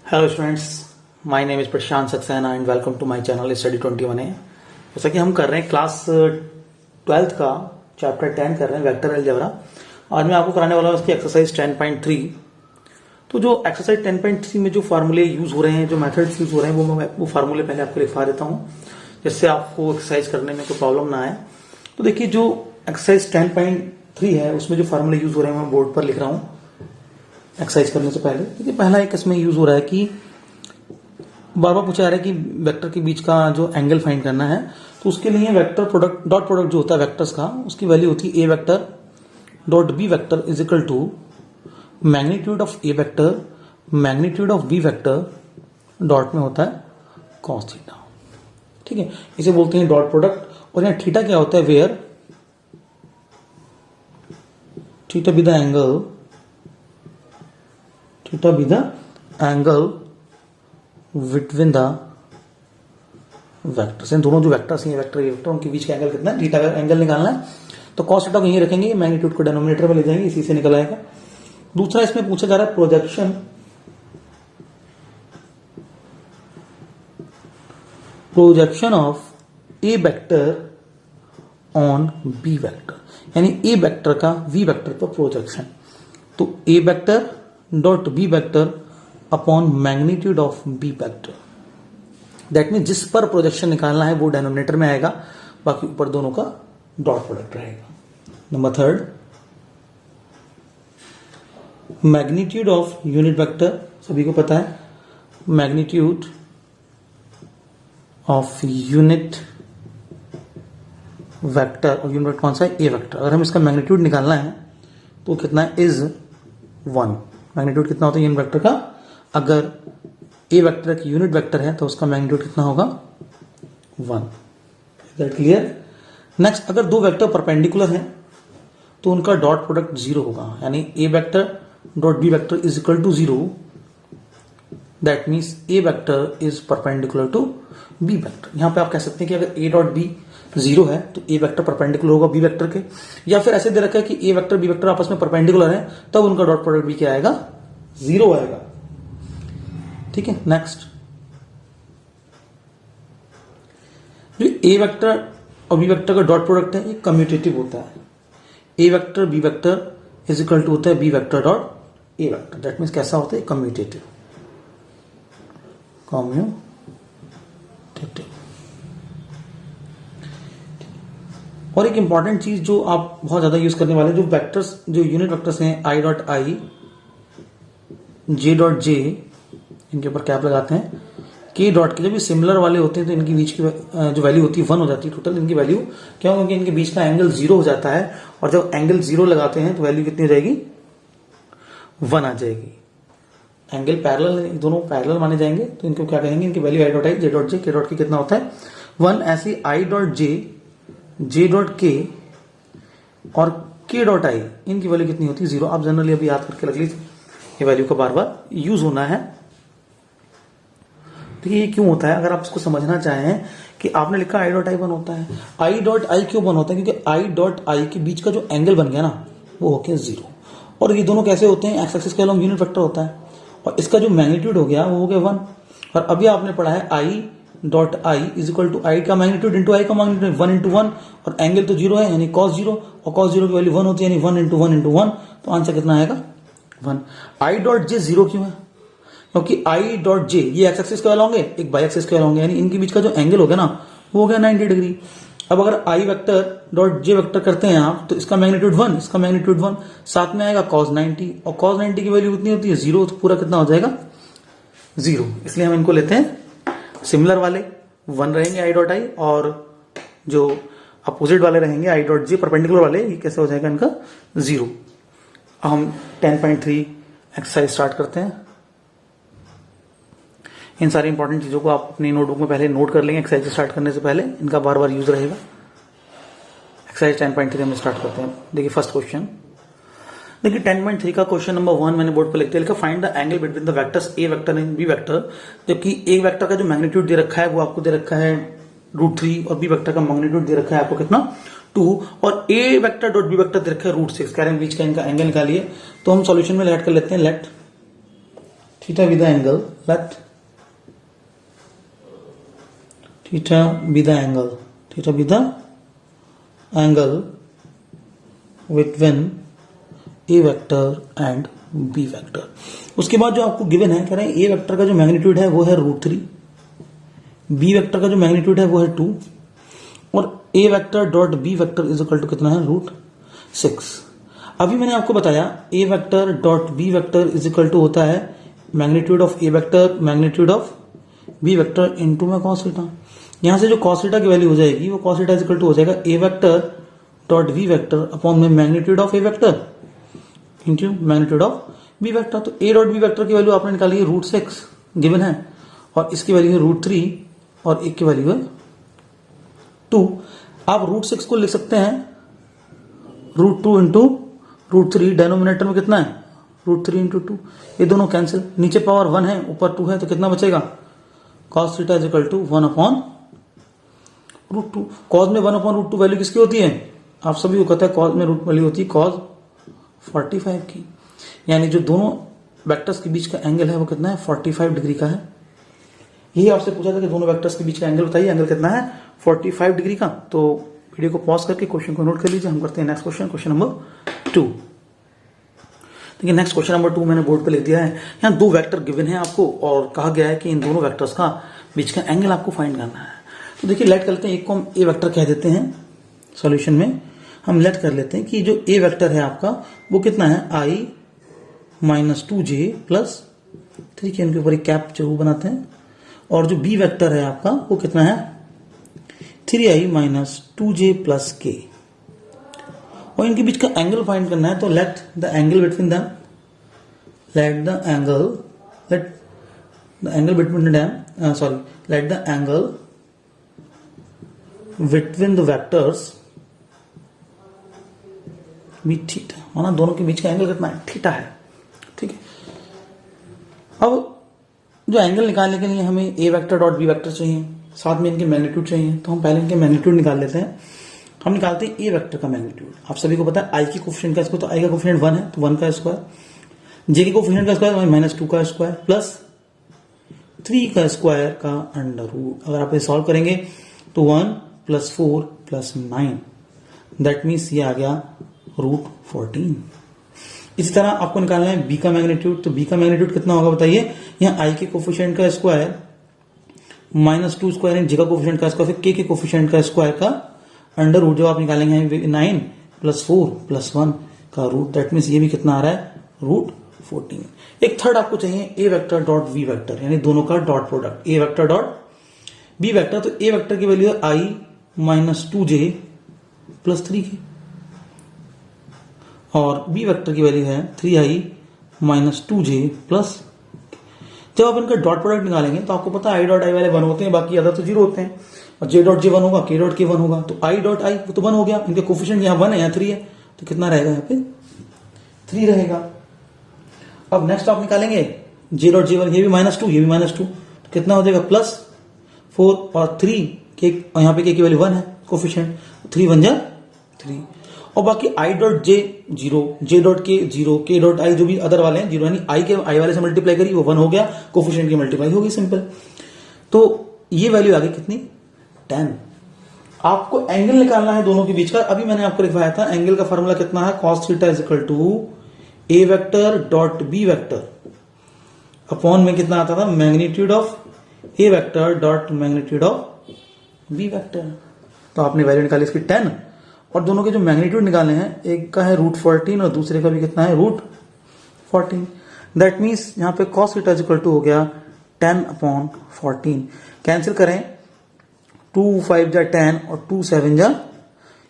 Hello students, my name is Prashant Saxena and welcome to my channel study 21 है। जैसा कि हम कर रहे हैं क्लास 12th का चैप्टर 10 कर रहे हैं वेक्टर अलजेब्रा। आज मैं आपको कराने वाला हूँ उसकी एक्सरसाइज 10.3। तो जो एक्सरसाइज 10.3 में जो फार्मूले यूज हो रहे हैं, जो मेथड्स यूज हो रहे हैं, वो फार्मूले पहले आपको लिखवा देता हूँ जिससे आपको एक्सरसाइज करने में कोई प्रॉब्लम ना आए। तो देखिए, जो एक्सरसाइज 10.3 है उसमें जो फार्मूले यूज हो रहे हैं मैं बोर्ड पर लिख रहा हूँ एक्सरसाइज करने से पहले। देखिए, पहला एक इसमें यूज हो रहा है कि बार बार पूछा जा रहा है कि वेक्टर के बीच का जो एंगल फाइंड करना है, तो उसके लिए वेक्टर प्रोडक्ट डॉट प्रोडक्ट जो होता है वेक्टर्स का, उसकी वैल्यू होती है A vector dot B vector is equal to magnitude of A vector magnitude of B vector dot में होता है कॉस थीटा। ठीक है, इसे बोलते हैं डॉट प्रोडक्ट। और यहाँ थीटा क्या होता है? Where theta be the angle theta be the angle between the vectors. इन दोनों जो वेक्टर्स हैं, वेक्टर ये वेक्टर, उनके बीच का एंगल कितना है? थीटा एंगल निकालना है। तो कॉस थीटा को यहीं रखेंगे, मैग्नीट्यूड को डिनोमिनेटर में ले जाएंगे, इसी से निकल आएगा। दूसरा इसमें पूछा जा रहा है projection of A vector on B vector, यानी ए वेक्टर का वी वेक्टर पर प्रोजेक्शन। तो A vector dot B vector upon magnitude of B vector, that mean जिस पर प्रोजेक्शन निकालना है वो डिनोमिनेटर में आएगा, बाकी ऊपर दोनों का डॉट प्रोडक्ट रहेगा। Number third, magnitude of unit vector, सभी को पता है मैग्नीट्यूड ऑफ यूनिट वेक्टर, और यूनिट वेक्टर कौन सा है? A vector. अगर हम इसका मैग्नीट्यूड निकालना है तो कितना है? इज 1। मैग्नीट्यूड कितना होता है यूनिट वेक्टर का? अगर ए वेक्टर की यूनिट वेक्टर है तो उसका मैग्नीट्यूड कितना होगा? 1। Is that clear? नेक्स्ट, अगर दो वेक्टर परपेंडिकुलर हैं तो उनका डॉट प्रोडक्ट 0 होगा, यानी A vector dot B vector is equal to 0। That means A vector is perpendicular to B vector. यहां पे आप कह सकते हैं कि अगर ए डॉट बी 0 है तो ए वेक्टर परपेंडिकुलर होगा बी वेक्टर के, या फिर ऐसे दे रखा है कि ए वेक्टर बी वेक्टर आपस में परपेंडिकुलर है, तब उनका डॉट प्रोडक्ट भी क्या आएगा? 0 आएगा। ठीक है, नेक्स्ट, जो ए वेक्टर और बी वेक्टर का डॉट प्रोडक्ट है ये कम्यूटेटिव होता है। A vector B vector is equal to होता है B vector dot A vector. That means कैसा होता है? कम्यूटेटिव। और एक इंपॉर्टेंट चीज जो आप बहुत ज्यादा यूज करने वाले, जो वेक्टर्स, जो यूनिट वेक्टर्स हैं आई डॉट आई, जे डॉट जे, इनके ऊपर कैप लगाते हैं, के डॉट के जब भी सिमिलर वाले होते हैं तो इनकी बीच की जो वैल्यू होती है 1 हो जाती है टोटल। इनकी वैल्यू क्यों? क्योंकि इनके बीच का एंगल 0 हो जाता है, और जब एंगल 0 लगाते हैं तो वैल्यू कितनी हो जाएगी? 1 आ जाएगी। एंगल पैरेलल, दोनों पैरेलल माने जाएंगे, तो इनको क्या कहेंगे? इनकी वैल्यू आई डॉट आई, जे डॉट जे, के डॉट की कितना होता है? 1। ऐसी I dot J, J dot के और के डॉट आई, इनकी वैल्यू कितनी होती है? 0। आप जनरली अभी याद करके रख लीजिए, ये वैल्यू का बार बार यूज होना है। देखिए, ये क्यों होता है? अगर आप इसको समझना चाहें कि आपने लिखा आई डॉट आई 1 होता है, आई डॉट आई क्यों 1 होता है? क्योंकि आई डॉट आई के बीच का जो एंगल बन गया ना, वो होके 0। और ये दोनों कैसे होते हैं? एक्स एक्सिस के अलॉन्ग यूनिट वेक्टर होता है, और इसका जो मैग्नीट्यूड हो गया वो हो गया 1। और अभी आपने पढ़ा है i dot i is equal to i का मैग्नीट्यूड इंटू आई का मैग्नीट्यूड, 1 इंटू 1, और एंगल तो 0 है यानी कॉस 0, और कॉस 0 की वैल्यू 1 होती है, यानी 1 इंटू 1 इंटू 1, तो आंसर कितना आएगा? 1। आई डॉट जे 0 क्यों है? क्योंकि आई डॉट जे ये एक्स एक्सिस के अलॉन्ग है, एक बाई एक्सिस के अलॉन्ग है, यानी इनके बीच का जो एंगल हो गया ना वो हो गया 90 डिग्री। अब अगर आई वेक्टर डॉट जे वेक्टर करते हैं आप, तो इसका मैग्नीट्यूड 1, इसका मैग्नीट्यूड 1, साथ में आएगा cos 90, और cos 90 की वैल्यू कितनी होती है? 0। तो पूरा कितना हो जाएगा? 0। इसलिए हम इनको लेते हैं सिमिलर वाले, 1 रहेंगे आई डॉट आई, और जो अपोजिट वाले रहेंगे आई डॉट जे परपेंडिकुलर वाले, ये कैसे हो जाएगा इनका? 0। अब हम 10.3 एक्सरसाइज स्टार्ट करते हैं। इन सारी इंपॉर्टेंट चीजों को आप अपनी नोटबुक में पहले नोट कर लेंगे, एक्सरसाइज स्टार्ट करने से पहले इनका बार बार यूज रहेगा। एक्सरसाइज 10.3 हम स्टार्ट करते हैं। देखिए, फर्स्ट क्वेश्चन, देखिए 10.3 का क्वेश्चन नंबर 1 मैंने बोर्ड पर लिख दिया, find the angle between the vectors A vector and B vector. जबकि ए वेक्टर का जो मैग्नीट्यूड दे रखा है वो आपको दे रखा है √3, और बी वेक्टर का मैग्नीट्यूड दे रखा है आपको कितना? 2, और A vector dot B vector दे रखा है √6। कह रहे हैं बीच का इनका एंगल निकालिए। तो हम सॉल्यूशन में लेट कर लेते हैं, let theta be the angle, let theta be the angle, theta be the angle between A vector and B vector. उसके बाद जो आपको गिवन है, कह रहे हैं ए वेक्टर का जो मैग्नीट्यूड है वो है √3, बी वेक्टर का जो मैग्नीट्यूड है वो है 2, और A vector dot B vector is equal to कितना है √6। अभी मैंने आपको बताया A vector dot B vector is equal to होता है magnitude of A vector magnitude of B vector into में कॉस थीटा। यहां से जो कॉस थीटा की वैल्यू हो जाएगी वो cos theta is equal to हो जाएगा A vector dot B vector upon में magnitude of A vector into magnitude of B vector. तो ए डॉट बी वेक्टर की वैल्यू आपने निकाली है √6 गिवन है, और इसकी वैल्यू है √3 और एक की वैल्यू है 2। आप √6 को लिख सकते हैं √2 इंटू √3, डेनोमिनेटर में कितना है √3 इंटू 2, ये दोनों कैंसिल, नीचे पावर 1 है ऊपर 2 है तो कितना बचेगा cos theta is equal to 1 upon √2। cos में 1 अपॉन √2 वैल्यू किसकी होती है, आप सभी को पता है cos में रूट वैल्यू होती है cos 45 की, यानी जो दोनों वेक्टर्स के बीच का एंगल है वो कितना है 45 डिग्री का है। यही आपसे पूछा था कि दोनों वेक्टर्स के बीच का एंगल बताइए, एंगल कितना है 45 डिग्री का। तो वीडियो को पॉज करके क्वेश्चन को नोट कर लीजिए, हम करते हैं नेक्स्ट क्वेश्चन, क्वेश्चन नंबर 2। देखिए नेक्स्ट क्वेश्चन नंबर 2 मैंने बोर्ड पे लिख दिया है। यहाँ दो वेक्टर गिवन है आपको और कहा गया है कि इन दोनों वेक्टर्स का बीच का एंगल आपको फाइंड करना है। तो देखिए लेट कर लेते हैं, एक को हम ए वेक्टर कह देते हैं, सॉल्यूशन में हम लेट कर लेते हैं कि जो ए वेक्टर है आपका वो कितना है i माइनस 2j प्लस 3 के इनके ऊपर एक कैप जरूर बनाते हैं, और जो बी वेक्टर है आपका वो कितना है 3i minus 2j plus k, और इनके बीच का एंगल फाइंड करना है। तो let the angle between them, let the angle between them sorry let the angle between the vectors be theta, माना दोनों के बीच का एंगल कितना है थीटा है, ठीक है। अब जो एंगल निकालने के लिए हमें ए वेक्टर डॉट बी वेक्टर चाहिए, साथ में इनके मैग्नीट्यूड चाहिए, तो हम पहले इनके मैग्नीट्यूड निकाल लेते हैं। हम निकालते हैं ए वेक्टर का मैग्नीट्यूड। आप सभी को पता है आई की कोफिशिएंट का स्क्वायर, तो आई का कोफिशिएंट 1 है तो 1 का स्क्वायर, जे की कोफिशिएंट का स्क्वायर -2 का स्क्वायर प्लस 3 का स्क्वायर का अंडर रूट। अगर आप इसे सॉल्व करेंगे तो 1 + 4 + 9, दैट मीन्स ये आ गया √14। इसी तरह आपको निकालना है बी का मैग्नीट्यूड, तो बी का मैग्नीट्यूड कितना होगा बताइए। यहाँ आई के कोफिशिएंट का स्क्वायर -2 स्क्वायर, जे का कोफिशिएंट का स्क्वायर, फिर के कोफिशिएंट का स्क्वायर का अंडर रूट, जो आप निकालेंगे 9 + 4 + 1 का रूट, दैट मीन्स ये भी कितना आ रहा है √14। एक थर्ड आपको चाहिए ए वेक्टर डॉट वी वेक्टर, यानी दोनों का डॉट प्रोडक्ट, ए वेक्टर डॉट बी वेक्टर। तो ए वेक्टर की वैल्यू है i minus 2j plus 3k, और बी वेक्टर की वैल्यू है 3i माइनस 2j प्लस। जब आप इनका डॉट प्रोडक्ट निकालेंगे तो आपको पता है i डॉट i वाले 1 होते हैं, बाकी अदर तो 0 होते हैं, और j डॉट j 1 होगा, k डॉट k 1 होगा, तो i डॉट i तो 1 हो गया, इनके कोफिशिएंट यहाँ 1 है यहाँ 3 है, तो कितना रहेगा यहाँ पे 3 रहेगा। अब नेक्स्ट आप निकालेंगे j डॉट j 1, ये भी -2 ये भी -2, तो कितना हो जाएगा +4 और 3 के, और यहाँ पे k की वैल्यू 1 है कोफिशिएंट, 3 × 1 = 3, और बाकी i dot j 0, j dot k 0, k dot i जो भी अदर वाले हैं 0, यानी i के i वाले से मल्टीप्लाई करी वो 1 हो गया, कोफिशिएंट की मल्टीप्लाई होगी सिंपल। तो ये वैल्यू आ गई कितनी 10। आपको एंगल निकालना है दोनों के बीच का। अभी मैंने आपको लिखवाया था एंगल का फॉर्मूला कितना है, cos theta is equal to A vector dot B vector upon में कितना आता था magnitude of A vector dot magnitude of B vector. तो आपने वैल्यू निकाली इसकी 10, और दोनों के जो मैग्नीट्यूड निकाले हैं, एक का है √14 और दूसरे का भी कितना है √14। दैट मीन्स यहाँ पे cos theta is equal to हो गया 10/14। कैंसिल करें, 2 × 5 = 10 और 2 × 7 =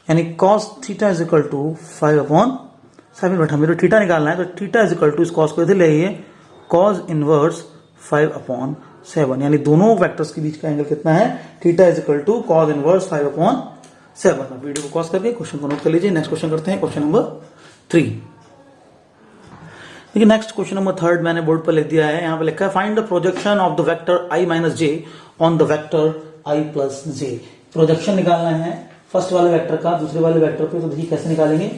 यानी cos theta is equal to 5/7। But हमें तो थीटा निकालना है, तो थीटा इज इक्वल टू इस cos को इधर ले आइए, cos इनवर्स 5/7, यानी दोनों वेक्टर्स के बीच का एंगल कितना है theta is equal to cos inverse 5/7। Video को पॉज करके क्वेश्चन को नोट कर लीजिए। नेक्स्ट क्वेश्चन करते हैं, क्वेश्चन नंबर 3। देखिए नेक्स्ट क्वेश्चन नंबर 3 मैंने बोर्ड पर लिख दिया है। यहां पे लिखा है find the projection of the vector i minus j on the vector i plus j। Projection निकालना है फर्स्ट वाले वेक्टर का दूसरे वाले वेक्टर पे। तो देखिए कैसे निकालेंगे।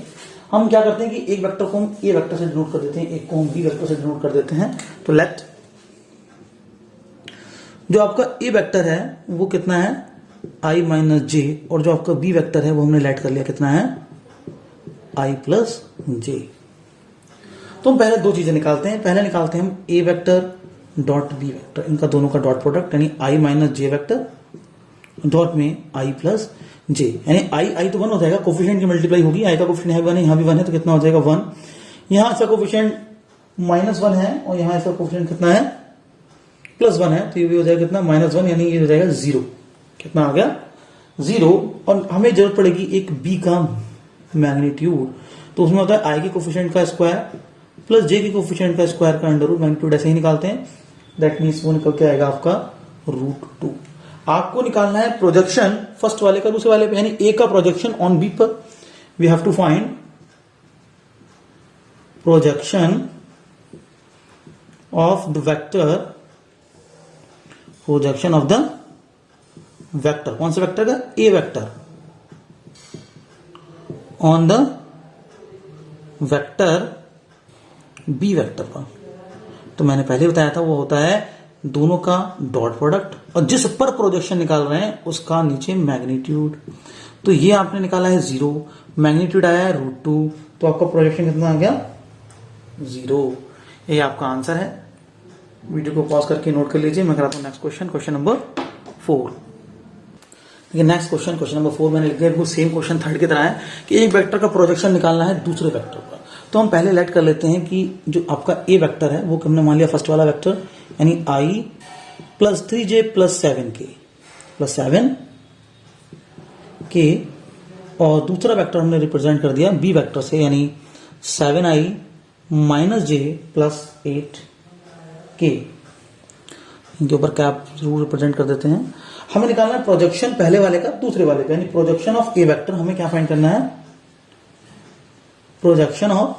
हम क्या करते हैं कि एक वेक्टर को हम ए वेक्टर से डिनोट कर देते हैं, एक को हम बी वेक्टर से डिनोट कर देते हैं। तो लेट जो आपका ए वेक्टर है वो कितना है आई माइनस जे, और जो आपका बी वेक्टर है वो हमने लेट कर लिया कितना है आई प्लस जे। तो हम पहले दो चीजें निकालते हैं। पहले निकालते हैं हम ए वेक्टर डॉट बी वेक्टर, इनका दोनों का डॉट प्रोडक्ट, यानी आई माइनस जे वेक्टर डॉट में आई प्लस जे, यानी आई तो 1 हो जाएगा, कोफिशिएंट की मल्टीप्लाई होगी, आई का कोफिशिएंट है 1 है, यहां भी 1 है, तो कितना हो जाएगा 1। यहां इसका कोफिशिएंट -1 है और यहां इसका कोफिशिएंट कितना है +1 है, तो ये भी हो जाएगा कितना -1, यानी ये हो जाएगा 0। कितना आ गया 0। और हमें जरूरत पड़ेगी एक बी का मैग्नीट्यूड, तो उसमें होता है आई के कोफिशिएंट का स्क्वायर प्लस जे के कोफिशिएंट का स्क्वायर का अंडर रूट, मैग्नीट्यूड ऐसे ही निकालते हैं। दैट मीन्स वो निकल के आएगा आपका √2। आपको निकालना है प्रोजेक्शन फर्स्ट वाले का दूसरे वाले पे, यानी ए का प्रोजेक्शन ऑन बी पर। We have to find projection of the vector, projection of the vector, कौन सा वेक्टर का A vector on the vector B vector का। तो मैंने पहले बताया था वो होता है दोनों का डॉट प्रोडक्ट, और जिस पर प्रोजेक्शन निकाल रहे हैं उसका नीचे मैग्नीट्यूड। तो ये आपने निकाला है 0, मैग्नीट्यूड आया है √2, तो आपका प्रोजेक्शन कितना आ गया 0। ये आपका आंसर है। वीडियो को पॉज करके नोट कर लीजिए। मैं कराता हूं next question, question number 4। Next question number 4 मैंने लिख दिया, बिल्कुल सेम क्वेश्चन थर्ड की तरह है कि एक वेक्टर का प्रोजेक्शन निकालना है दूसरे वेक्टर पर। तो हम पहले लेट कर लेते हैं कि जो आपका ए वेक्टर है वो हमने मान लिया फर्स्ट वाला वेक्टर, यानी आई प्लस 3j प्लस 7k और दूसरा वेक्टर हमने रिप्रेजेंट कर दिया बी वेक्टर से, यानी 7i माइनस जे प्लस 8k। इनके ऊपर कैप जरूर रिप्रेजेंट कर देते हैं। हमें निकालना है प्रोजेक्शन पहले वाले का दूसरे वाले पे, यानी प्रोजेक्शन ऑफ ए वेक्टर हमें क्या फाइंड करना है, projection of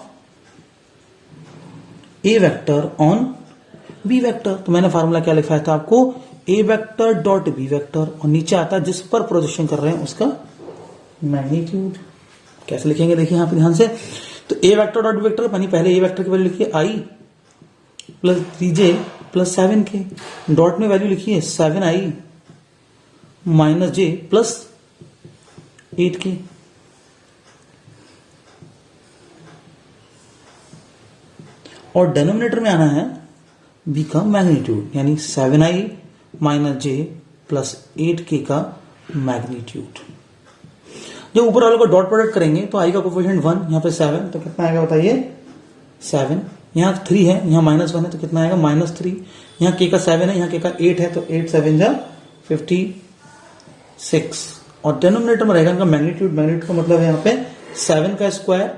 A vector on B vector. तो मैंने फार्मूला क्या लिखा था आपको, A vector dot B vector, और नीचे आता है जिस पर प्रोजेक्शन कर रहे हैं उसका मैग्नीट्यूड। कैसे लिखेंगे देखिए यहां पे ध्यान से। तो A vector dot B vector, यानी पहले ए वेक्टर की वैल्यू लिखिए i plus 3j plus 7k, dot में वैल्यू लिखिए 7i माइनस जे प्लस 8k। और डिनोमिनेटर में आना है बी का मैग्नीट्यूड, यानी 7i माइनस जे प्लस 8k का मैग्नीट्यूड। जब ऊपर वालों को डॉट प्रोडक्ट करेंगे तो आई का कोफिशिएंट 1, यहां पे 7, तो कितना आएगा बताइए 7। यहां 3 है, यहां -1 है, तो कितना आएगा -3। यहां k का 7 है, यहां k का 8 है, तो 8 7 जा 56। और डिनोमिनेटर में रहेगा इनका मैग्नीट्यूड। मैग्नीट्यूड का मतलब है यहां पे 7 का स्क्वायर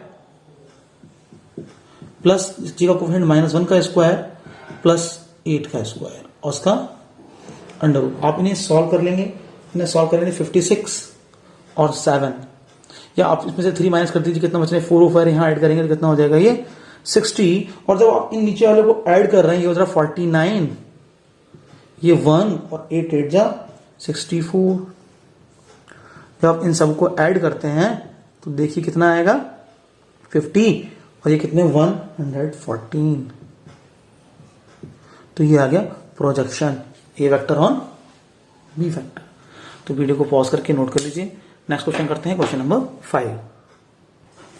प्लस जी का कोफिशिएंट -1 का स्क्वायर प्लस 8 का स्क्वायर और उसका अंडर रूट। आप इन्हें सॉल्व कर लेंगे, 56 और 7, या आप इसमें से 3 माइनस कर दीजिए, कितना बच रहा है 4 5 यहां ऐड करेंगे तो कितना हो जाएगा ये 60। और जब आप इन नीचे वाले को ऐड कर रहे हैं ये हो रहा 49, ये 1 और 8 8 जा 64। जब आप इन सबको ऐड करते हैं तो देखिए कितना आएगा 50, और ये कितने 114। तो ये आ गया projection A vector on B vector. तो वीडियो को पॉज करके नोट कर लीजिए। नेक्स्ट क्वेश्चन करते हैं, क्वेश्चन नंबर 5।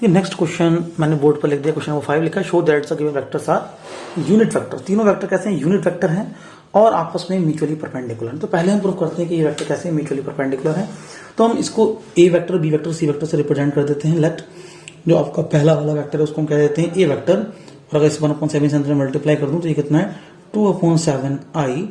ये नेक्स्ट क्वेश्चन मैंने बोर्ड पर लिख दिया, क्वेश्चन नंबर 5 लिखा है, show that the given vectors are unit vector. तीनों वेक्टर कैसे हैं, यूनिट वेक्टर हैं और आपस में म्यूचुअली परपेंडिकुलर। तो पहले हम प्रूव करते हैं कि ये वेक्टर कैसे म्यूचुअली परपेंडिकुलर है। तो हम इसको A vector B vector C vector से रिप्रेजेंट कर देते हैं। लेट जो आपका पहला वाला वेक्टर है उसको हम कह देते हैं ए वेक्टर, और अगर इस 1/7 से अंदर मल्टीप्लाई कर दूं तो ये कितना है 2/7i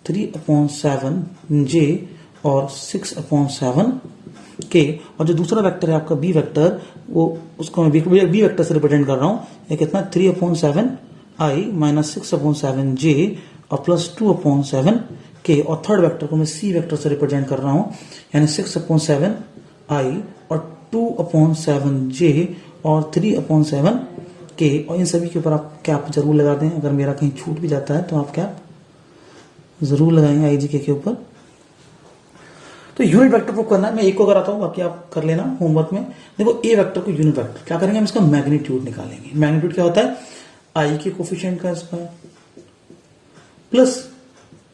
3/7j और 6/7k। और जो दूसरा वेक्टर है आपका बी वेक्टर, वो उसको मैं बी वेक्टर से रिप्रेजेंट कर रहा हूं। ये कितना 3/7i माइनस 6/7j और प्लस 2/7k। और थर्ड वेक्टर को मैं सी वेक्टर से रिप्रेजेंट कर रहा हूं, यानी 6/7i और 2/7j और 3/7k। और इन सभी के ऊपर आप कैप जरूर लगा दें। अगर मेरा कहीं छूट भी जाता है तो आप कैप जरूर लगाएंगे आई जी के ऊपर। तो यूनिट वेक्टर प्रूव करना है। मैं एक को कराता हूं, बाकी आप कर लेना होमवर्क में। देखो ए वेक्टर को यूनिट वेक्टर क्या करेंगे, हम इसका मैग्नीट्यूड निकालेंगे। मैग्नीट्यूड क्या होता है, आई के कोफिशिएंट का स्क्वायर प्लस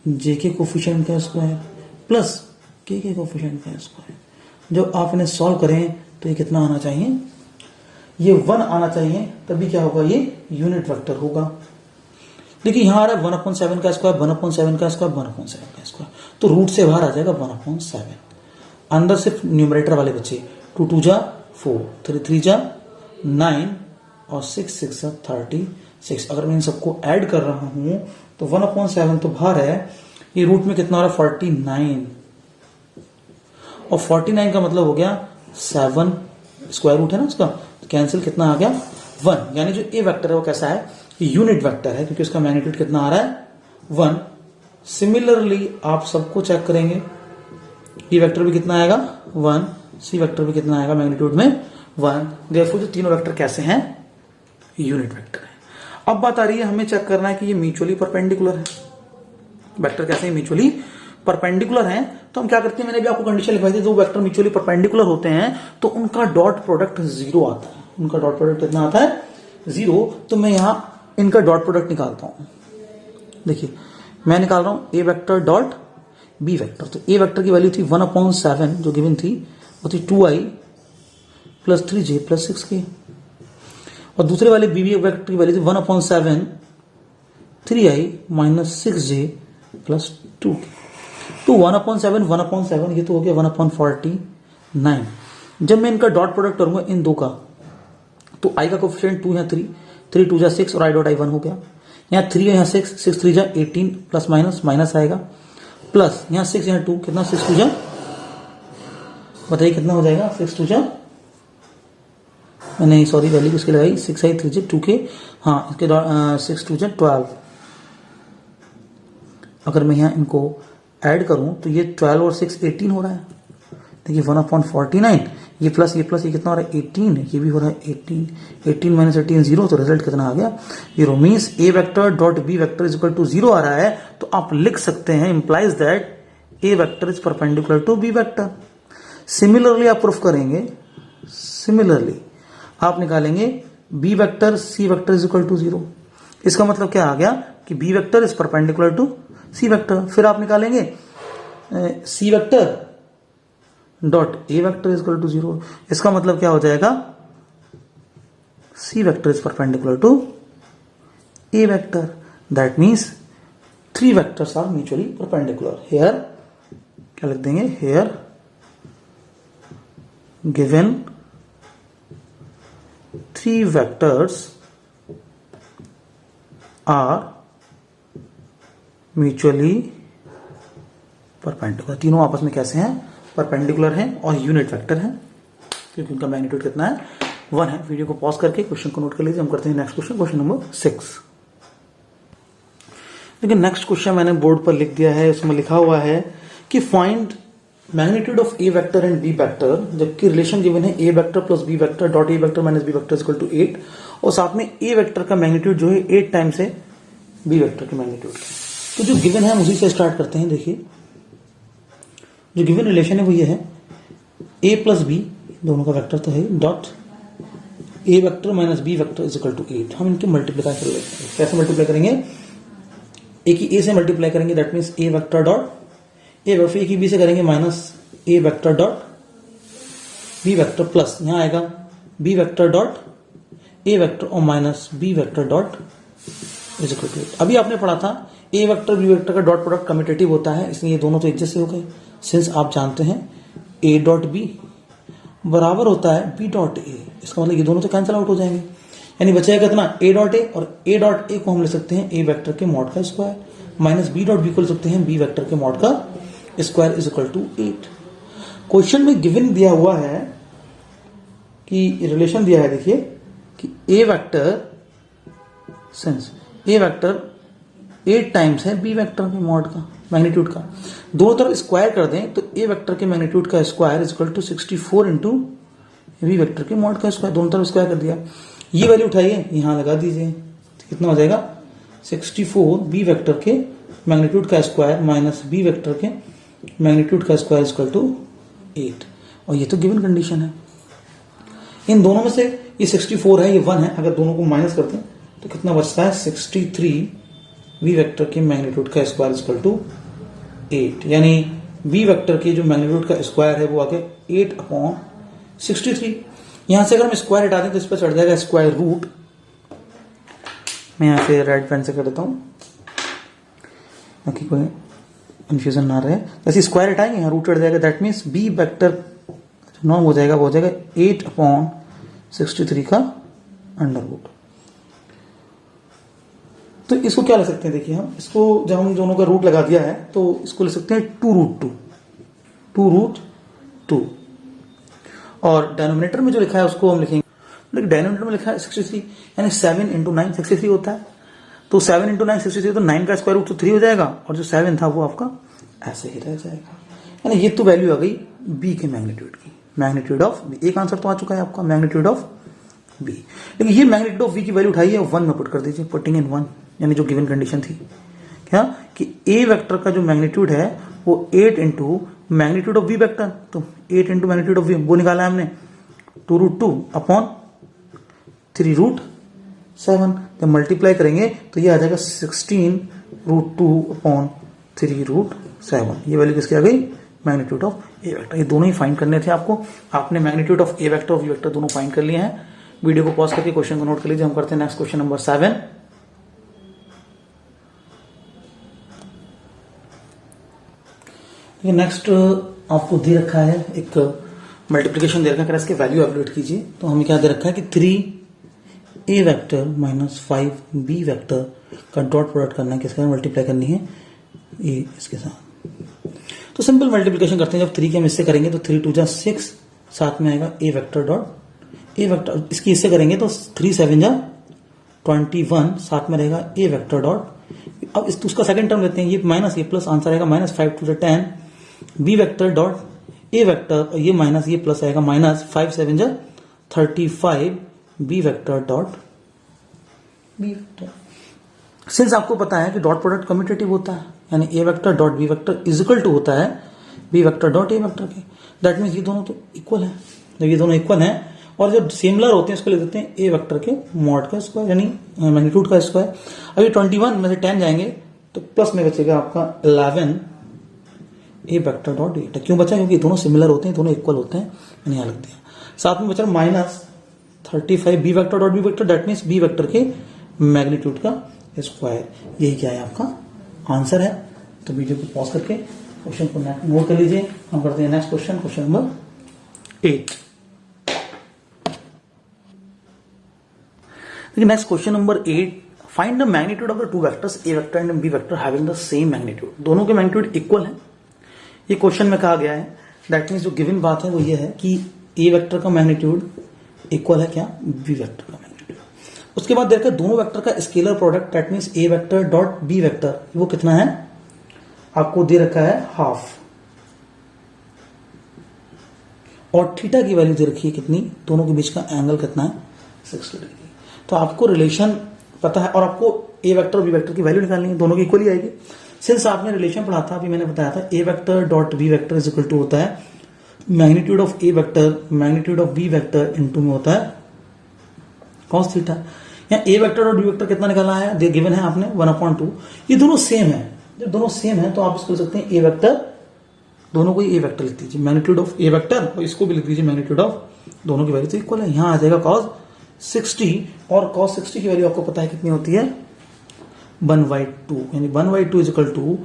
जे के कोफिशिएंट का स्क्वायर प्लस के कोफिशिएंट का स्क्वायर। जब आप इन्हें सॉल्व करें तो ये कितना आना चाहिए, ये 1 आना चाहिए, तभी क्या होगा, ये यूनिट वेक्टर होगा। देखिए यहां आ रहा है 1/7 का स्क्वायर, 1/7 का स्क्वायर, 1/7 का स्क्वायर, तो रूट से बाहर आ जाएगा 1/7। अंदर सिर्फ न्यूमरेटर वाले बच्चे 2 2 जा 4, 3 3 जा 9 और 6 6 जा 36। अगर मैं इन सबको ऐड कर रहा हूं तो 1/7 तो बाहर है, ये रूट में कितना हो रहा है 49, और 49 का मतलब हो गया 7, स्क्वायर रूट है ना उसका, तो कैंसिल कितना आ गया 1। यानी जो ए वेक्टर है वो कैसा है, यूनिट वेक्टर है, क्योंकि उसका मैग्नीट्यूड कितना आ रहा है 1। सिमिलरली आप सबको चेक करेंगे, ई वेक्टर भी कितना आएगा 1, सी वेक्टर भी कितना आएगा मैग्नीट्यूड में 1। देयरफॉर जो तीनों वेक्टर कैसे हैं, यूनिट वेक्टर है। अब बात आ रही है हमें चेक करना है कि ये म्यूचुअली परपेंडिकुलर है, वेक्टर कैसे हैं, म्यूचुअली परपेंडिकुलर हैं। तो हम क्या करते हैं, मैंने भी आपको कंडीशन लिखवाई थी, जो वेक्टर म्यूचुअली परपेंडिकुलर होते हैं तो उनका डॉट प्रोडक्ट 0 आता है। उनका डॉट प्रोडक्ट कितना आता है 0। तो मैं यहां इनका डॉट प्रोडक्ट निकालता हूं। देखिए मैं निकाल रहा हूं ए वेक्टर डॉट बी वेक्टर। तो ए वेक्टर की वैल्यू थी 1/7 जो गिवन थी, वो थी 2i plus 3j plus 6k, और दूसरे वाले बी वेक्टर की वैल्यू थी 1/7 3i minus 6j plus 2k। तो 1/7 1/7 ये तो हो गया 1/49। जब मैं इनका डॉट प्रोडक्ट करूंगा इन दो का, तो i का कोफिशिएंट 2 या 3, 3 2 जा 6 और i डॉट i 1 हो गया। यहाँ 3 यहाँ 6, 6 3 जा 18 प्लस माइनस माइनस आएगा, प्लस यहाँ 6 यहाँ 2, कितना 6 2 जा, बताइए कितना हो जाएगा 6 2 जा, नहीं सॉरी वैल्यू किसकी लगाई 6i 3j 2k, हाँ इसके 6 2 जा 12। अगर मैं यहाँ इनको ऐड करूं तो ये 12 और 6 18 हो रहा है। देखिए 1/49, ये प्लस ये कितना हो रहा है 18, ये भी हो रहा है 18, 18 माइनस 18 0, तो रिजल्ट कितना आ गया 0। Means A vector dot B vector is equal to 0 आ रहा है, तो आप लिख सकते हैं implies that A vector is perpendicular to B vector. Similarly आप प्रूफ करेंगे, सिमिलरली आप निकालेंगे B vector C vector is equal to 0। इसका मतलब क्या आ गया कि B vector is perpendicular to C vector. फिर आप निकालेंगे C vector dot A vector is equal to 0। इसका मतलब क्या हो जाएगा, C vector is perpendicular to A vector. That means 3 vectors are mutually perpendicular. Here क्या लिख देंगे, here given 3 vectors are mutually perpendicular. तीनों आपस में कैसे हैं, परपेंडिकुलर हैं और यूनिट वेक्टर हैं, क्योंकि उनका मैग्नीट्यूड कितना है 1 है। वीडियो को पॉज करके क्वेश्चन को नोट कर लीजिए। हम करते हैं नेक्स्ट क्वेश्चन, क्वेश्चन नंबर 6। लेकिन नेक्स्ट क्वेश्चन मैंने बोर्ड पर लिख दिया है, उसमें लिखा हुआ है कि find magnitude of A vector and B vector, जबकि रिलेशन गिवन है A vector plus B vector dot A vector minus B vector equal to 8, और साथ में ए वेक्टर का मैग्नीट्यूड जो है 8 टाइम्स है बी वेक्टर के मैग्नीट्यूड। तो जो गिवन है हम उसी से स्टार्ट करते हैं। देखिए जो गिवन रिलेशन है वो ये है, a प्लस बी दोनों का वेक्टर तो है, dot A vector minus B vector is equal to 8। हम इनके मल्टीप्लाई कर लेते हैं। कैसे मल्टीप्लाई करेंगे, ए की ए से मल्टीप्लाई करेंगे, that means A vector dot A vector, A की बी से करेंगे minus A vector dot B vector, plus यहां आएगा B vector dot A vector और minus B vector dot is equal to 8। अभी आपने पढ़ा था ए वेक्टर बी वेक्टर का डॉट प्रोडक्ट कम्यूटेटिव होता है, इसलिए ये दोनों तो एक जैसे हो गए। सिंस आप जानते हैं ए डॉट बी बराबर होता है बी डॉट ए, इसका मतलब ये दोनों तो कैंसिल आउट हो जाएंगे, यानी बचेगा कितना ए डॉट ए, और ए डॉट ए को हम ले सकते हैं ए वेक्टर के मॉड का square, minus B dot B को ले सकते हैं बी वेक्टर के मॉड का square is equal to 8। Question में गिवन दिया हुआ है कि रिलेशन दिया है, देखिए कि A vector since A vector 8 times है बी वेक्टर के मॉड का मैग्नीट्यूड का, दोनों तरफ स्क्वायर कर दें तो ए वेक्टर के मैग्नीट्यूड का square is equal to 64 into B vector के मॉड का स्क्वायर, दोनों तरफ स्क्वायर कर दिया। ये वैल्यू उठाइए यहां लगा दीजिए, तो कितना हो जाएगा 64 बी वेक्टर के मैग्नीट्यूड का स्क्वायर माइनस बी वेक्टर के मैग्नीट्यूड का स्क्वायर इज इक्वल टू 8। और ये तो गिवन कंडीशन है। इन दोनों में से ये 64 है, ये 1 है, अगर दोनों को माइनस करते हैं तो कितना बचता है 63 v वेक्टर के मैग्नीट्यूड का स्क्वायर इक्वल टू 8, यानी v वेक्टर के जो मैग्नीट्यूड का स्क्वायर है वो आ गया 8/63। यहां से अगर हम स्क्वायर हटा दें तो इस पर चढ़ जाएगा स्क्वायर रूट। मैं यहां से रेड पेन से कर देता हूं ताकि कोई कंफ्यूजन ना रहे। जैसे स्क्वायर हटाएंगे यहाँ रूट चढ़ जाएगा, that means b vector norm हो जाएगा, वो हो जाएगा 8/63 का अंडर रूट। तो इसको क्या ले सकते हैं, देखिए हम इसको जब हम दोनों का रूट लगा दिया है तो इसको ले सकते हैं 2√2 और डिनोमिनेटर में जो लिखा है उसको हम लिखेंगे, लेकिन डिनोमिनेटर में लिखा है 63, यानी 7 × 9 63 होता है। तो 7 × 9 63, तो 9 का स्क्वायर रूट तो 3 हो जाएगा और जो 7 था वो आपका ऐसे ही रह जाएगा। यानी ये तो वैल्यू आ गई b के मैग्नीट्यूड की, मैग्नीट्यूड ऑफ b। एक आंसर तो आ चुका है आपका, मैग्नीट्यूड ऑफ b। लेकिन ये मैग्नीट्यूड ऑफ v की वैल्यू उठाइए और 1 में पुट कर दीजिए, पुटिंग इन 1, यानी जो गिवन कंडीशन थी क्या कि a वेक्टर का जो मैग्नीट्यूड है वो 8 × मैग्नीट्यूड ऑफ v वेक्टर, तो 8 × मैग्नीट्यूड ऑफ v वो निकाला है हमने 2√2/3√7। जब मल्टीप्लाई करेंगे तो ये आ जाएगा 16√2/3√7। ये वैल्यू किसकी आ गई, मैग्नीट्यूड ऑफ ए वेक्टर। ये दोनों ही फाइंड करने थे आपको, आपने मैग्नीट्यूड ऑफ ए वेक्टर और वी वेक्टर दोनों फाइंड कर लिए हैं। वीडियो को पॉज करके क्वेश्चन को नोट कर लीजिए। हम करते हैं नेक्स्ट क्वेश्चन नंबर 7। नेक्स्ट आपको दे रखा है एक मल्टीप्लिकेशन दे रखा है, इसके वैल्यू एवलुएट कीजिए। तो हमें क्या दे रखा है कि 3a vector minus 5b vector का डॉट प्रोडक्ट करना है, किसके साथ मल्टीप्लाई करनी है, ए इसके साथ। तो सिंपल मल्टीप्लिकेशन करते हैं, जब 3 के हम इससे करेंगे तो 3 × 2 = 6, साथ में आएगा a vector dot a vector, इसकी इससे करेंगे तो 3 × 7 = 21, साथ में रहेगा a वेक्टर डॉट। अब उसका सेकंड टर्म लेते हैं, ये माइनस ये प्लस, आंसर आएगा -5 × 2 = 10 b vector dot a vector, और ये माइनस ये प्लस आएगा -5 × 7 = 35 b vector dot b vector. Since आपको पता है कि डॉट प्रोडक्ट कम्यूटेटिव होता है, यानी a vector dot b vector is equal to होता है b vector dot a vector के, दैट मीन्स ये दोनों तो इक्वल है। जब ये दोनों इक्वल हैं और जब सिमिलर होते हैं इसको लिख देते हैं a वेक्टर के मॉड का स्क्वायर, यानी मैग्नीट्यूड का स्क्वायर। अभी 21 में से 10 जाएंगे तो प्लस में बचेगा आपका 11 a वेक्टर डॉट b। क्यों बचा, क्योंकि दोनों सिमिलर होते हैं, दोनों इक्वल होते हैं, मैंने यहाँ लिख दिया। साथ में बचा -35 b vector dot b vector, that means b vector के मैग्नीट्यूड का स्क्वायर। यही क्या है आपका आंसर है। तो वीडियो को पॉज करके क्वेश्चन को नोट कर लीजिए। हम करते हैं next question, question number 8। Next question number 8, find the magnitude of the two vectors a vector and b vector having the same magnitude. दोनों के मैग्नीट्यूड इक्वल है, ये क्वेश्चन में कहा गया है। दैट मीन्स जो गिवन बात है वो ये है कि a वेक्टर का मैग्नीट्यूड इक्वल है क्या, b वेक्टर का मैग्नीट्यूड। उसके बाद देखा दोनों वेक्टर का scalar product, that means a vector dot b vector, वो कितना है आपको दे रखा है 1/2, और थीटा की वैल्यू दे रखी है कितनी, दोनों के बीच का एंगल कितना है 60 डिग्री। तो आपको रिलेशन पता है और आपको a वेक्टर और b वेक्टर की वैल्यू निकालनी है, दोनों की इक्वल ही आएगी। सिंस आपने रिलेशन पढ़ा था, अभी मैंने बताया था a vector dot b vector is equal to होता है magnitude of a vector magnitude of b vector into में होता है cos थीटा। यहाँ a वेक्टर और b वेक्टर कितना निकाला है, गिवन है आपने 1/2। ये दोनों सेम है, जब दोनों सेम है तो आप इसको लिख सकते हैं a वेक्टर, दोनों को a वेक्टर लिख दीजिए मैग्नीट्यूड ऑफ a वेक्टर, और इसको भी लिख दीजिए मैग्नीट्यूड ऑफ, दोनों की वैल्यू तो इक्वल है। यहाँ आ जाएगा cos 60, और cos 60 की वैल्यू आपको पता है कितनी होती है 1/2, यानी 1/2 is equal to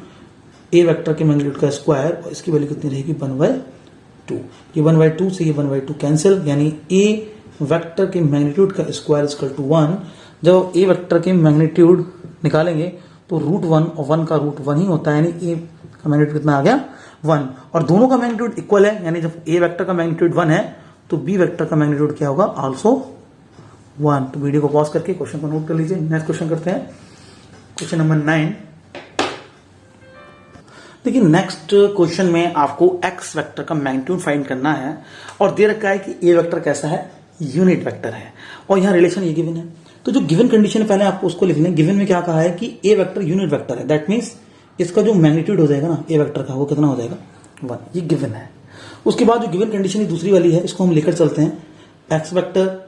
a vector के मैग्नीट्यूड का स्क्वायर, और इसकी वैल्यू कितनी रहेगी 1/2। ये 1/2 से ये 1/2 कैंसिल, यानी a वेक्टर के मैग्नीट्यूड का स्क्वायर इज इक्वल टू 1। जब a वेक्टर के मैग्नीट्यूड निकालेंगे तो √1 और 1 का √1 ही होता है, यानी a का मैग्नीट्यूड कितना आ गया 1, और दोनों का मैग्नीट्यूड इक्वल है, यानी जब a वेक्टर का मैग्नीट्यूड 1 है तो b वेक्टर का मैग्नीट्यूड क्या होगा आल्सो 1। तो वीडियो को पॉज करके क्वेश्चन को नोट कर लीजिए। नेक्स्ट क्वेश्चन करते हैं, क्वेश्चन नंबर 9। देखिए नेक्स्ट क्वेश्चन में आपको x वेक्टर का मैग्नीट्यूड फाइंड करना है, और दे रखा है कि a वेक्टर कैसा है, यूनिट वेक्टर है, और यहाँ रिलेशन ये गिवन है। तो जो गिवन कंडीशन है पहले आपको उसको लिखना है। गिवन में क्या कहा है कि a वेक्टर यूनिट वेक्टर है, दैट मीन्स इसका जो मैग्नीट्यूड हो जाएगा ना a वेक्टर का, वो कितना हो जाएगा 1, ये गिवन है। उसके बाद जो गिवन कंडीशन दूसरी वाली है, इसको हम लेकर चलते हैं, x vector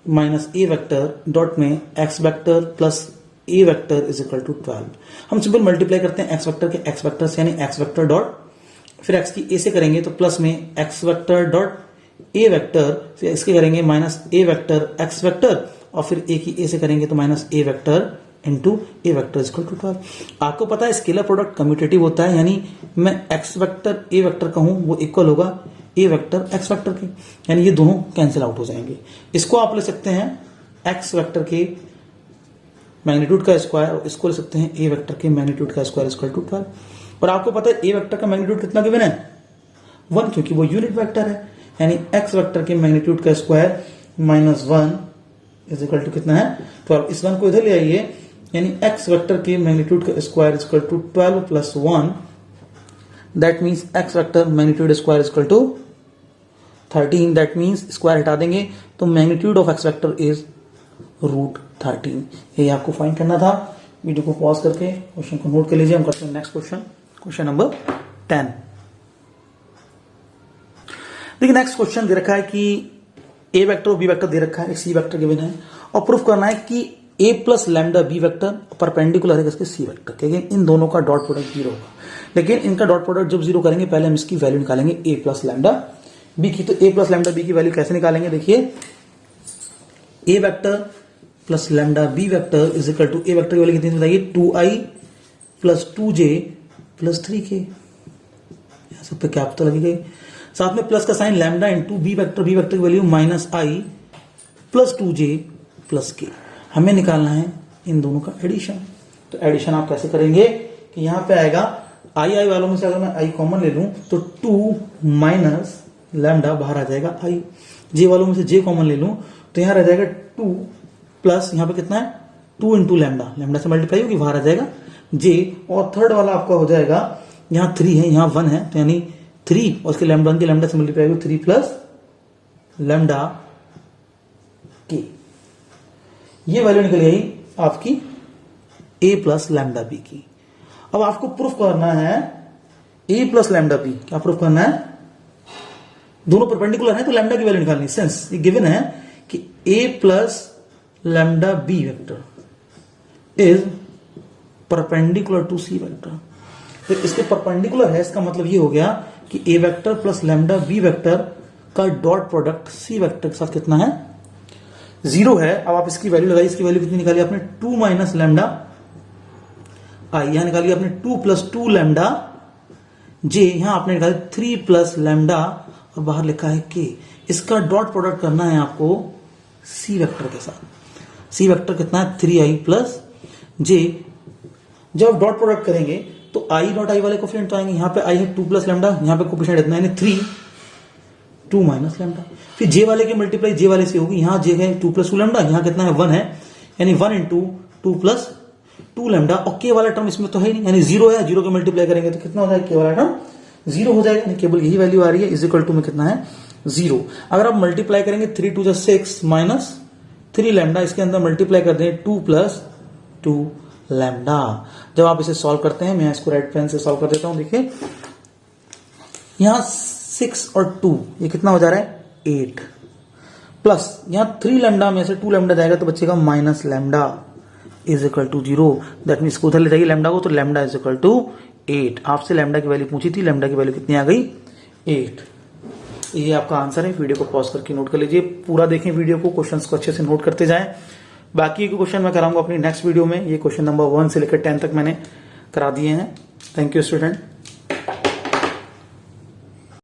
minus a vector dot में x vector plus A vector is equal to 12। हम सिंपल मल्टीप्लाई करते हैं एक्स वेक्टर के एक्स वेक्टर से, यानी एक्स वेक्टर डॉट फिर एक्स की ए से करेंगे तो प्लस में X vector dot A vector, फिर इसके करेंगे minus A vector X vector, और फिर ए की ए से करेंगे तो minus A vector into A vector is equal to 12। आपको पता है स्केलर प्रोडक्ट कम्यूटेटिव होता है, यानी मैं एक्स वेक्टर ए वेक्टर कहूं वो इक्वल होगा ए वेक्टर एक्स वेक्टर के, यानी ये दोनों कैंसिल आउट हो जाएंगे। इसको आप ले सकते हैं एक्स वेक्टर के मैग्नीट्यूड का स्क्वायर, और इसको ले सकते हैं ए वेक्टर के मैग्नीट्यूड का स्क्वायर इक्वल टू 12। और आपको पता है ए वेक्टर का मैग्नीट्यूड कितना गिवन है 1, क्योंकि वो यूनिट वेक्टर है, यानी एक्स वेक्टर के मैग्नीट्यूड का square minus 1 is equal to कितना है 12। इस 1 को इधर ले आइए, यानी एक्स वेक्टर के मैग्नीट्यूड का square is equal to 12 plus 1, that means X vector magnitude square is equal to 13, that means square हटा देंगे तो magnitude of X vector is √13। ये आपको फाइंड करना था। वीडियो को पॉज करके क्वेश्चन को नोट कर लीजिए। हम करते हैं नेक्स्ट क्वेश्चन, क्वेश्चन नंबर 10। देखिए नेक्स्ट क्वेश्चन दे रखा है कि ए वेक्टर और बी वेक्टर दे रखा है, सी वेक्टर गिवन है, और प्रूफ करना है कि A plus lambda B vector perpendicular है इसके सी वेक्टर के। इन दोनों का डॉट प्रोडक्ट 0 होगा, लेकिन इनका डॉट प्रोडक्ट जब 0 करेंगे पहले हम इसकी वैल्यू निकालेंगे ए प्लस लैम्डा बी की। तो ए प्लस लैम्डा बी की वैल्यू कैसे निकालेंगे, देखिए A vector plus lambda B vector is equal to A vector की वैल्यू कितनी बताइए 2i plus 2j plus 3k। सब पे कैपिटल लगी गई, साथ में प्लस का sign lambda into B vector की value minus i plus 2j plus k। हमें निकालना है इन दोनों का एडिशन। तो एडिशन आप कैसे करेंगे कि यहां पे आएगा आई वालों में से अगर मैं i कॉमन ले लूं तो 2 माइनस लैम्डा बाहर आ जाएगा i, j वालों में से j कॉमन ले लूं तो यहां रह जाएगा 2 प्लस यहां पे कितना है 2 इंटू लैम्डा, लैम्डा से मल्टीप्लाई होगी बाहर आ जाएगा j, और थर्ड वाला आपका हो जाएगा यहां 3 है यहां 1 है तो यानी 3 और उसके लैम्डा के लैम्डा से मल्टीप्लाई होगी 3 प्लस लैम्डा k। ये वैल्यू निकल गई आपकी a प्लस लैम्डा बी की। अब आपको प्रूफ करना है a प्लस लैम्डा बी, क्या प्रूफ करना है, दोनों परपेंडिकुलर है तो लैम्डा की वैल्यू निकालनी। सिंस ये गिवन है कि a plus lambda B vector is perpendicular to C vector, तो इसके परपेंडिकुलर है, इसका मतलब ये हो गया कि a vector plus lambda B vector का डॉट प्रोडक्ट सी वेक्टर के साथ कितना है 0 है। अब आप इसकी वैल्यू लगाइए, इसकी वैल्यू कितनी निकाली आपने 2 माइनस लैम्डा आई, यहां निकाली आपने 2 प्लस 2 लैम्डा जे, यहां आपने निकाली 3 प्लस लैम्डा और बाहर लिखा है के। इसका डॉट प्रोडक्ट करना है आपको सी वेक्टर के साथ। सी वेक्टर कितना है 3i प्लस जे। जब डॉट प्रोडक्ट करेंगे तो आई डॉट आई वाले कोफिशिएंट तो आएंगे, यहां पे आई है 2 प्लस लैम्डा, यहां पे कोफिशिएंट इतना है 3 2 माइनस लैम्डा, फिर जे वाले की मल्टीप्लाई जे वाले से होगी, यहां जे है 2 प्लस 2 लैम्डा, यहां कितना है 1 है, यानी 1 इंटू 2 प्लस 2 लैम्डा, और के वाला टर्म इसमें तो है नहीं, यानी 0 है, 0 के मल्टीप्लाई करेंगे तो कितना हो जाएगा के वाला टर्म 0 हो जाएगा, यानी केवल यही वैल्यू आ रही है, इज इक्वल टू में कितना है 0। अगर आप मल्टीप्लाई करेंगे 3 2 6 माइनस 3 लैम्डा, इसके अंदर मल्टीप्लाई कर दें 2 प्लस 2 लैम्डा। जब आप इसे सॉल्व करते हैं, मैं इसको रेड पेन से सॉल्व कर देता हूं, देखिए यहां 6 और 2 ये कितना हो जा रहा है 8 प्लस यहां 3 लैम्डा में से 2 लैम्डा जाएगा तो बचेगा minus lambda is equal to 0। That mean इसको उधर ले जाइए लैम्डा को, तो लैम्डा इज इक्वल टू 8। आपसे लैम्डा की वैल्यू पूछी थी, लैम्डा की वैल्यू कितनी आ गई 8। ये आपका आंसर है। वीडियो को पॉज करके नोट कर लीजिए, पूरा देखें वीडियो को, क्वेश्चंस को अच्छे से नोट करते जाएं। बाकी के क्वेश्चन मैं कराऊंगा अपनी नेक्स्ट वीडियो में। ये क्वेश्चन नंबर 1 से लेकर 10 तक मैंने करा दिए हैं। Thank you student.